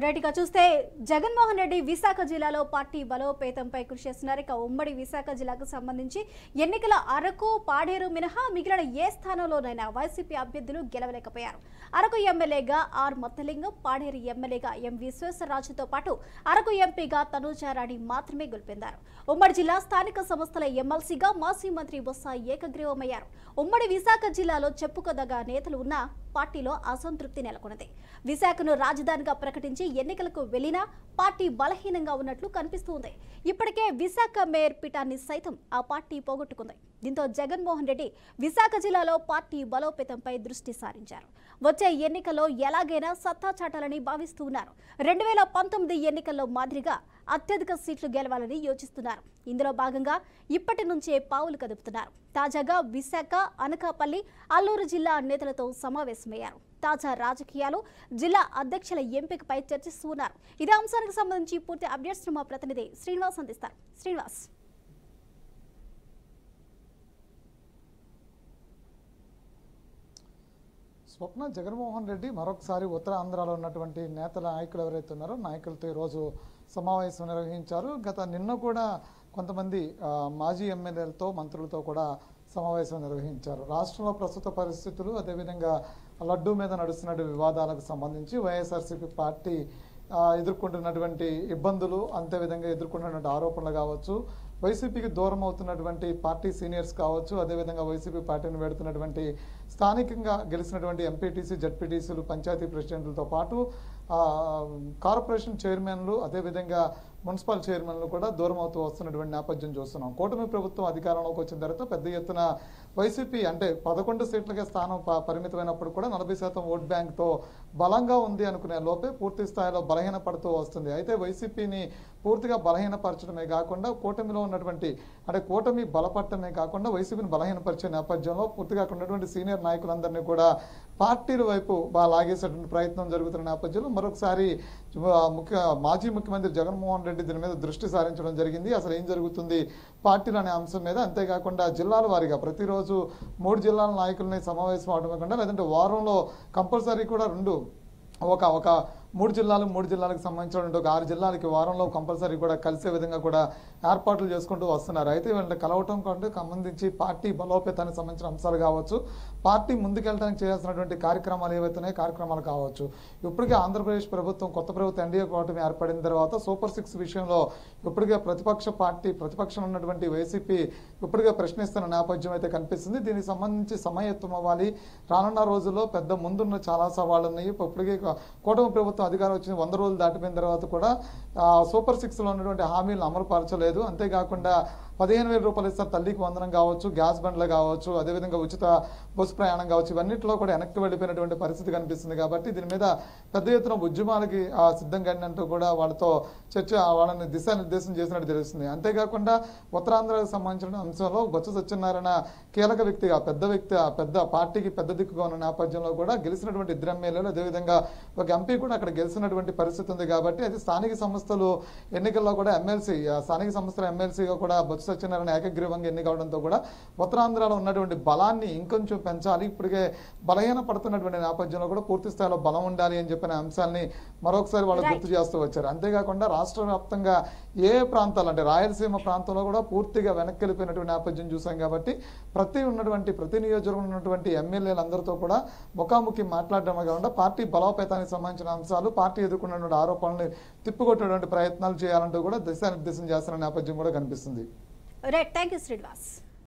రైట్గా చూస్తే జగన్మోహన్ రెడ్డి విశాఖ జిల్లాలో పార్టీ బలోపేతంపై కృషి చేస్తున్నారు. ఇక ఉమ్మడి విశాఖ జిల్లాకు సంబంధించి ఎన్నికల అరకు పాడేరు మినహా మిగిలిన ఏ స్థానంలోనైనా వైసీపీ అభ్యర్థులు గెలవలేకపోయారు. అరకు ఎమ్మెల్యేగా ఆర్ మొత్తలింగం, పాడేరు ఎమ్మెల్యేగా ఎం విశ్వేశ్వరరాజుతో పాటు అరకు ఎంపీగా తనూజారాణి మాత్రమే గెలుపొందారు. ఉమ్మడి జిల్లా స్థానిక సంస్థల ఎమ్మెల్సీగా మాజీ మంత్రి బొత్స ఏకగ్రీవమయ్యారు. ఉమ్మడి విశాఖ జిల్లాలో చెప్పుకోదగ్గ నేతలు ఉన్నా పార్టీలో అసంతృప్తి నెలకొన్నది. విశాఖను రాజధానిగా ప్రకటించి ఎన్నికలకు వెళ్లినా పార్టీ బలహీనంగా ఉన్నట్లు కనిపిస్తోంది. ఇప్పటికే విశాఖ మేయర్ పీఠాన్ని సైతం ఆ పార్టీ పోగొట్టుకుంది. దీంతో జగన్మోహన్ రెడ్డి విశాఖ జిల్లాలో పార్టీ బలోపేతంపై దృష్టి సారించారు. వచ్చే ఎన్నికల్లో ఎలాగైనా సత్తా చాటాలని భావిస్తూ ఉన్నారు. 2019 ఎన్నికల్లో మాదిరిగా అత్యధిక సీట్లు గెలవాలని యోచిస్తున్నారు. ఇందులో భాగంగా ఇప్పటి నుంచే పావులు కదుపుతున్నారు. తాజాగా విశాఖ, అనకాపల్లి, అల్లూరు జిల్లా నేతలతో సమావేశమయ్యారు. తాజా రాజకీయాలు, జిల్లా అధ్యక్షుల ఎంపికపై చర్చిస్తూ ఉన్నారు. ఇదే అంశానికి సంబంధించి పూర్తి అప్డేట్స్ మా ప్రతినిధి శ్రీనివాస్ అందిస్తారు. శ్రీనివాస్, స్వప్న, జగన్మోహన్ రెడ్డి మరొకసారి ఉత్తరాంధ్రలో ఉన్నటువంటి నేతల నాయకులు ఎవరైతే ఉన్నారో నాయకులతో ఈరోజు సమావేశం నిర్వహించారు. నిన్న కూడా కొంతమంది మాజీ ఎమ్మెల్యేలతో, మంత్రులతో కూడా సమావేశం నిర్వహించారు. రాష్ట్రంలో ప్రస్తుత పరిస్థితులు, అదేవిధంగా లడ్డూ మీద నడుస్తున్న వివాదాలకు సంబంధించి వైఎస్ఆర్సీపీ పార్టీ ఎదుర్కొంటున్నటువంటి ఇబ్బందులు, అంతేవిధంగా ఎదుర్కొంటున్నటువంటి ఆరోపణలు కావచ్చు, వైసీపీకి దూరం అవుతున్నటువంటి పార్టీ సీనియర్స్ కావచ్చు, అదేవిధంగా వైసీపీ పార్టీని పెడుతున్నటువంటి స్థానికంగా గెలిచినటువంటి ఎంపీటీసీ, జడ్పీటీసీలు, పంచాయతీ ప్రెసిడెంట్లతో పాటు కార్పొరేషన్ చైర్మన్లు, అదేవిధంగా మున్సిపల్ చైర్మన్లు కూడా దూరం అవుతూ వస్తున్నటువంటి నేపథ్యం చూస్తున్నాం. కూటమి ప్రభుత్వం అధికారంలోకి వచ్చిన తర్వాత పెద్ద ఎత్తున వైసీపీ అంటే 11 సీట్లకే స్థానం పరిమితమైనప్పుడు కూడా 40% ఓట్ బ్యాంక్తో బలంగా ఉంది అనుకునే లోపే పూర్తి స్థాయిలో బలహీనపడుతూ వస్తుంది. అయితే వైసీపీని పూర్తిగా బలహీనపరచడమే కాకుండా కూటమిలో ఉన్నటువంటి అంటే కూటమి బలపడటమే కాకుండా వైసీపీని బలహీనపరిచే నేపథ్యంలో పూర్తిగా అక్కడ ఉన్నటువంటి సీనియర్ నాయకులందరినీ కూడా పార్టీల వైపు లాగేసేటువంటి ప్రయత్నం జరుగుతున్న నేపథ్యంలో మరొకసారి మాజీ ముఖ్యమంత్రి జగన్మోహన్ రెడ్డి దీని మీద దృష్టి సారించడం జరిగింది. అసలు ఏం జరుగుతుంది పార్టీలు అనే అంశం మీద. అంతేకాకుండా జిల్లాల వారీగా ప్రతిరోజు 3 జిల్లాల నాయకులని సమావేశం అవడమే కాకుండా లేదంటే వారంలో కంపల్సరీ కూడా ఒక 3 జిల్లాలకు సంబంధించిన ఒక 6 జిల్లాలకి వారంలో కంపల్సరీ కూడా కలిసే విధంగా కూడా ఏర్పాట్లు చేసుకుంటూ వస్తున్నారు. అయితే వీళ్ళని కలవటం కంటే సంబంధించి పార్టీ బలోపేతానికి సంబంధించిన అంశాలు కావచ్చు, పార్టీ ముందుకెళ్ళడానికి చేయాల్సినటువంటి కార్యక్రమాలు ఏవైతున్నాయో కార్యక్రమాలు కావచ్చు. ఇప్పటికే ఆంధ్రప్రదేశ్ ప్రభుత్వం, కొత్త ప్రభుత్వం ఎన్డీఏ కూటమి ఏర్పడిన తర్వాత సూపర్ 6 విషయంలో ఇప్పటికే ప్రతిపక్షం ఉన్నటువంటి వైసీపీ ఇప్పటికే ప్రశ్నిస్తున్న నేపథ్యం అయితే కనిపిస్తుంది. దీనికి సంబంధించి సమాయత్తం అవ్వాలి. రానున్న రోజుల్లో పెద్ద ముందున్న చాలా సవాళ్ళు ఉన్నాయి. ఇప్పటికే కూటమి ప్రభుత్వం అధికారం వచ్చిన 100 రోజులు దాటిపోయిన తర్వాత కూడా సూపర్ 6లో ఉన్నటువంటి హామీలను అమలు పరచలేదు. అంతేకాకుండా 15,000 రూపాయలు ఇస్తారు తల్లికి వందనం కావచ్చు, గ్యాస్ బండ్లు కావచ్చు, అదేవిధంగా ఉచిత బస్సు ప్రయాణం కావచ్చు, ఇవన్నింటిలో కూడా వెనక్కి వెళ్ళిపోయినటువంటి పరిస్థితి కనిపిస్తుంది. కాబట్టి దీని మీద పెద్ద ఎత్తున ఉద్యమాలకి సిద్ధంగా అంటూ కూడా వాళ్ళతో వాళ్ళని దిశానిర్దేశం చేసినట్టు తెలుస్తుంది. అంతేకాకుండా ఉత్తరాంధ్రకు సంబంధించిన అంశంలో బొత్స సత్యనారాయణ కీలక వ్యక్తిగా, పెద్ద పార్టీకి పెద్ద దిక్కుగా ఉన్న నేపథ్యంలో కూడా గెలిచినటువంటి 2 ఎమ్మెల్యేలు, అదేవిధంగా ఒక ఎంపీ కూడా అక్కడ గెలిచినటువంటి పరిస్థితి ఉంది. కాబట్టి అది స్థానిక సంస్థలు ఎన్నికల్లో కూడా స్థానిక సంస్థల ఎమ్మెల్సీగా కూడా బొత్స సత్యనారాయణ ఏకగ్రీవంగా ఎన్నికవడంతో కూడా ఉత్తరాంధ్రలో ఉన్నటువంటి బలాన్ని ఇంకొంచెం పెంచాలి. ఇప్పటికే బలహీన పడుతున్నటువంటి నేపథ్యంలో కూడా పూర్తి స్థాయిలో బలం ఉండాలి అని చెప్పిన అంశాలని మరొకసారి వాళ్ళు గుర్తు చేస్తూ వచ్చారు. అంతేకాకుండా రాష్ట్ర వ్యాప్తంగా ఏ ప్రాంతాలు అంటే రాయలసీమ ప్రాంతంలో కూడా పూర్తిగా వెనక్కి వెళ్ళిపోయినటువంటి నేపథ్యం చూసాం. కాబట్టి ప్రతి నియోజకవర్గంలో ఉన్నటువంటి ఎమ్మెల్యేలందరితో కూడా ముఖాముఖి మాట్లాడడమే కాకుండా పార్టీ బలోపేతానికి సంబంధించిన అంశాలు, పార్టీ ఎదుర్కొన్నటువంటి ఆరోపణలు తిప్పికొట్టేటువంటి ప్రయత్నాలు చేయాలంటూ కూడా దిశానిర్దేశం చేస్తున్న నేపథ్యం కూడా కనిపిస్తుంది. Right, thank you Srinivas.